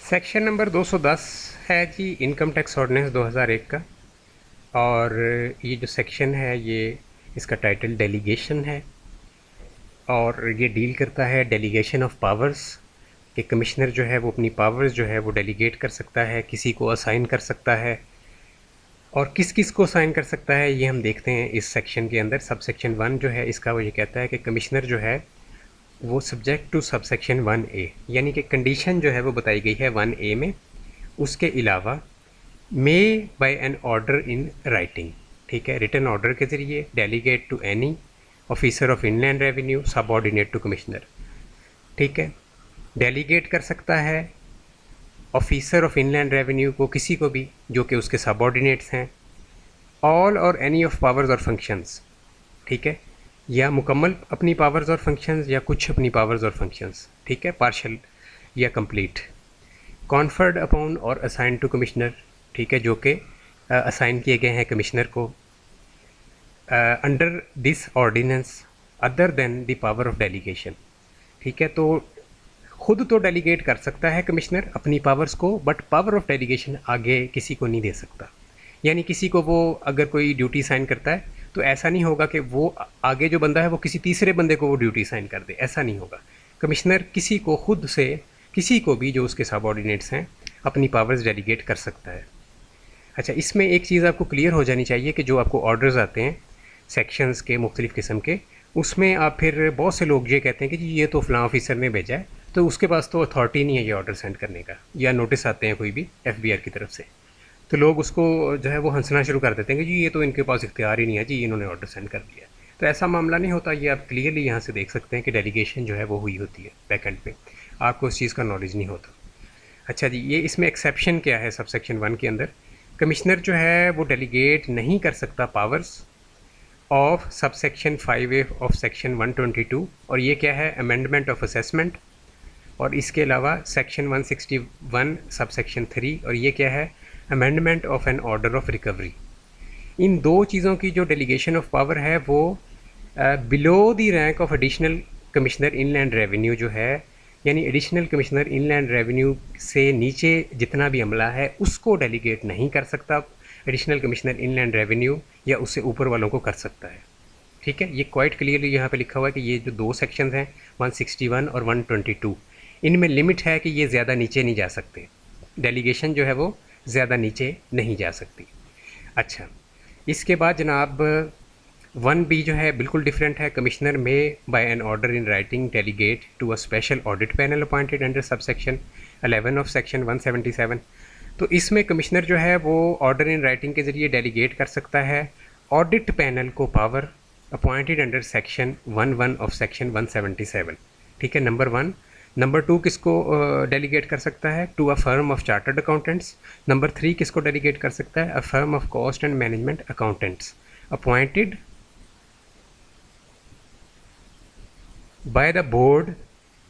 Section number 210 है जी, income tax ordinance 2001 का। और ये जो सेक्शन है ये इसका टाइटल डेलीगेशन है और ये डील करता है डेलीगेशन ऑफ पावर्स कि कमिश्नर जो है वो अपनी पावर्स जो है वो डेलीगेट कर सकता है, किसी को असाइन कर सकता है। और किस किस को असाइन कर सकता है ये हम देखते हैं इस सेक्शन के अंदर। सब सेक्शन 1 जो है इसका वो ये कहता है कि कमिश्नर जो है वो subject to sub section 1A, यानी कि कंडीशन जो है वो बताई गई है 1A में। उसके अलावा may by an order in writing, ठीक है, रिटन ऑर्डर के ज़रिए delegate to any officer of inland revenue subordinate to commissioner, ठीक है। डेलीगेट कर सकता है ऑफिसर ऑफ इनलैंड रेवेन्यू को, किसी को भी जो कि उसके सबऑर्डिनेट्स हैं। ऑल और any of powers or functions, ठीक है, या मुकम्मल अपनी पावर्स और फंक्शंस या कुछ अपनी पावर्स और फंक्शंस, ठीक है, पार्शल या कंप्लीट। कॉन्फर्ड अपॉन और असाइन टू कमिश्नर, ठीक है, जो कि असाइन किए गए हैं कमिश्नर को under this ordinance other than the power of delegation, ठीक है। तो खुद तो डेलीगेट कर सकता है कमिश्नर अपनी पावर्स को, बट पावर ऑफ डेलीगेशन आगे किसी को नहीं दे सकता। यानी किसी को वो अगर कोई ड्यूटी साइन करता है तो ऐसा नहीं होगा कि वो आगे जो बंदा है वो किसी तीसरे बंदे को वो ड्यूटी साइन कर दे, ऐसा नहीं होगा। कमिश्नर किसी को खुद से, किसी को भी जो उसके सबऑर्डिनेट्स हैं, अपनी पावर्स डेलीगेट कर सकता है। अच्छा, इसमें एक चीज़ आपको क्लियर हो जानी चाहिए कि जो आपको ऑर्डर्स आते हैं सेक्शंस के मुख्तलिफ़ किस्म के, उसमें आप फिर बहुत से लोग ये कहते हैं कि जी ये तो फ़लाँ ऑफिसर ने भेजा है, तो उसके पास तो अथॉरिटी नहीं है ये ऑर्डर सेंड करने का, या नोटिस आते हैं कोई भी FBR की तरफ से, तो लोग उसको जो है वो हंसना शुरू कर देते हैं कि जी ये तो इनके पास इख्तियार ही नहीं है, जी इन्होंने ऑर्डर सेंड कर दिया। तो ऐसा मामला नहीं होता, ये आप क्लियरली यहाँ से देख सकते हैं कि डेलीगेशन जो है वो हुई होती है बैक एंड पे, आपको उस चीज़ का नॉलेज नहीं होता। अच्छा जी, ये इसमें एक्सेप्शन क्या है सब सेक्शन 1 के अंदर? कमिश्नर जो है वो डेलीगेट नहीं कर सकता powers of sub section 5A of section 122, और ये क्या है, अमेंडमेंट ऑफ असेसमेंट। और इसके अलावा सेक्शन 161 सब सेक्शन 3, और ये क्या है, amendment of an order of recovery. इन दो चीज़ों की जो डेलीगेशन ऑफ पावर है वो below the rank of additional commissioner inland revenue जो है, यानी एडिशनल कमिश्नर इनलैंड रेवेन्यू से नीचे जितना भी अमला है उसको डेलीगेट नहीं कर सकता एडिशनल कमिश्नर इनलैंड रेवेन्यू, या उससे ऊपर वालों को कर सकता है, ठीक है। ये क्वाइट क्लियरली यहाँ पे लिखा हुआ है कि ये जो दो सेक्शंस हैं 161 और 122, इनमें लिमिट है कि ये ज़्यादा नीचे नहीं जा सकते, डेलीगेशन जो है वो ज़्यादा नीचे नहीं जा सकती। अच्छा, इसके बाद जनाब 1B जो है बिल्कुल डिफरेंट है। कमिश्नर में by an order in writing delegate to a special audit panel appointed under sub section 11 of section 177। तो इसमें कमिश्नर जो है वो ऑर्डर इन राइटिंग के ज़रिए डेलीगेट कर सकता है ऑडिट पैनल को power appointed under section 11 of section 177, ठीक है, नंबर 1। नंबर 2 किसको डेलीगेट कर सकता है, to a firm of chartered accountants. Number 3 किसको डेलीगेट कर सकता है, a firm of cost and management accountants appointed by the board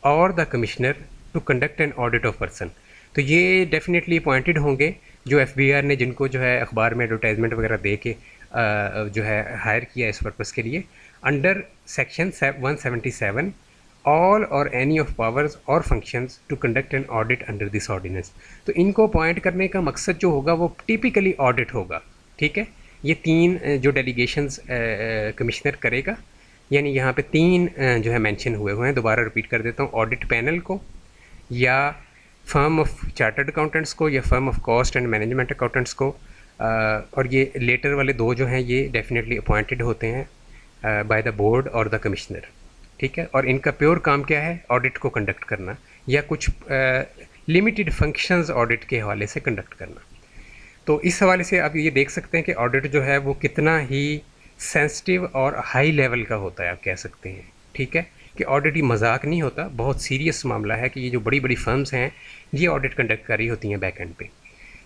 और the commissioner to conduct an audit of person. तो ये डेफिनेटली अपॉइंटेड होंगे जो FBR ने, जिनको जो है अखबार में एडवर्टाइजमेंट वगैरह दे के जो है हायर किया इस पर्पज़ के लिए, अंडर सेक्शन 177 ऑल और any of powers or functions to conduct an audit under this ordinance. तो इनको अपॉइंट करने का मकसद जो होगा वो टिपिकली ऑडिट होगा, ठीक है। ये 3 जो डेलीगेशंस कमिश्नर करेगा, यानी यहाँ पे 3 जो है मेंशन हुए हैं, दोबारा रिपीट कर देता हूँ, ऑडिट पैनल को, या फर्म ऑफ चार्टर्ड अकाउंटेंट्स को, या firm of cost and management accountants को। और ये लेटर वाले 2 जो हैं ये डेफिनेटली अपॉइंटेड होते हैं बाय द बोर्ड और द कमिश्नर, ठीक है। और इनका प्योर काम क्या है, ऑडिट को कंडक्ट करना, या कुछ लिमिटेड फंक्शंस ऑडिट के हवाले से कंडक्ट करना। तो इस हवाले से आप ये देख सकते हैं कि ऑडिट जो है वो कितना ही सेंसिटिव और हाई लेवल का होता है, आप कह सकते हैं, ठीक है, कि ऑडिट ही मजाक नहीं होता, बहुत सीरियस मामला है कि ये जो बड़ी बड़ी फर्म्स हैं ये ऑडिट कंडक्ट कर रही होती हैं बैक एंड पे।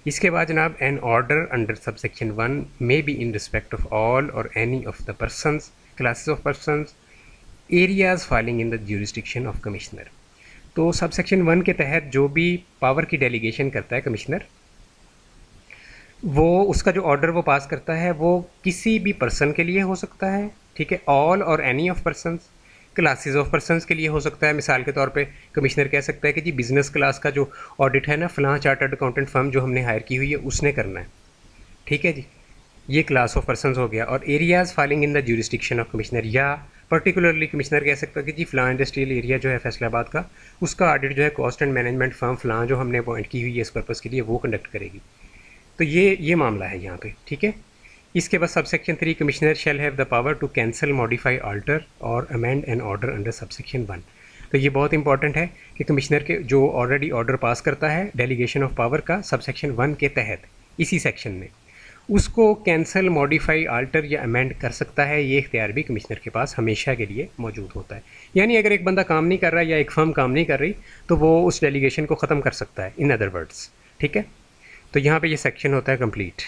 इसके बाद जनाब, an order under sub section 1 may be in respect of all और any of the persons, classes of persons, areas falling in the jurisdiction of commissioner. तो सब सेक्शन 1 के तहत जो भी पावर की डेलीगेशन करता है कमिश्नर, वो उसका जो ऑर्डर वो पास करता है वो किसी भी पर्सन के लिए हो सकता है, ठीक है, ऑल और any of persons, classes of persons के लिए हो सकता है। मिसाल के तौर पे कमिश्नर कह सकता है कि जी बिज़नेस क्लास का जो ऑडिट है ना फ़लाँ चार्टर्ड अकाउंटेंट फर्म जो हमने हायर की हुई है उसने करना है, ठीक है जी। ये क्लास ऑफ पर्सनस हो गया। और areas falling in the jurisdiction of commissioner, या पर्टिकुलरली कमिश्नर कह सकता है कि जी फ़लाँ इंडस्ट्रियल एरिया जो है फैसलाबाद का, उसका ऑडिट जो है कॉस्ट एंड मैनेजमेंट फर्म फ़लाँ जो हमने अपॉइंट की हुई है इस पर्पज़ के लिए वो कंडक्ट करेगी। तो ये मामला है यहाँ पे, ठीक है। इसके बाद subsection 3, commissioner shall have the power to cancel, modify, alter और amend an order under subsection 1। तो ये बहुत इंपॉर्टेंट है कि कमिश्नर के जो ऑलरेडी ऑर्डर पास करता है डेलीगेशन ऑफ पावर का सबसेक्शन 1 के तहत इसी सेक्शन में, उसको कैंसिल, मॉडिफाई, अल्टर या अमेंड कर सकता है। ये इख्तियार भी कमिश्नर के पास हमेशा के लिए मौजूद होता है। यानी अगर एक बंदा काम नहीं कर रहा या एक फर्म काम नहीं कर रही तो वो उस डेलीगेशन को ख़त्म कर सकता है, इन अदर वर्ड्स, ठीक है। तो यहाँ पे ये सेक्शन होता है कंप्लीट।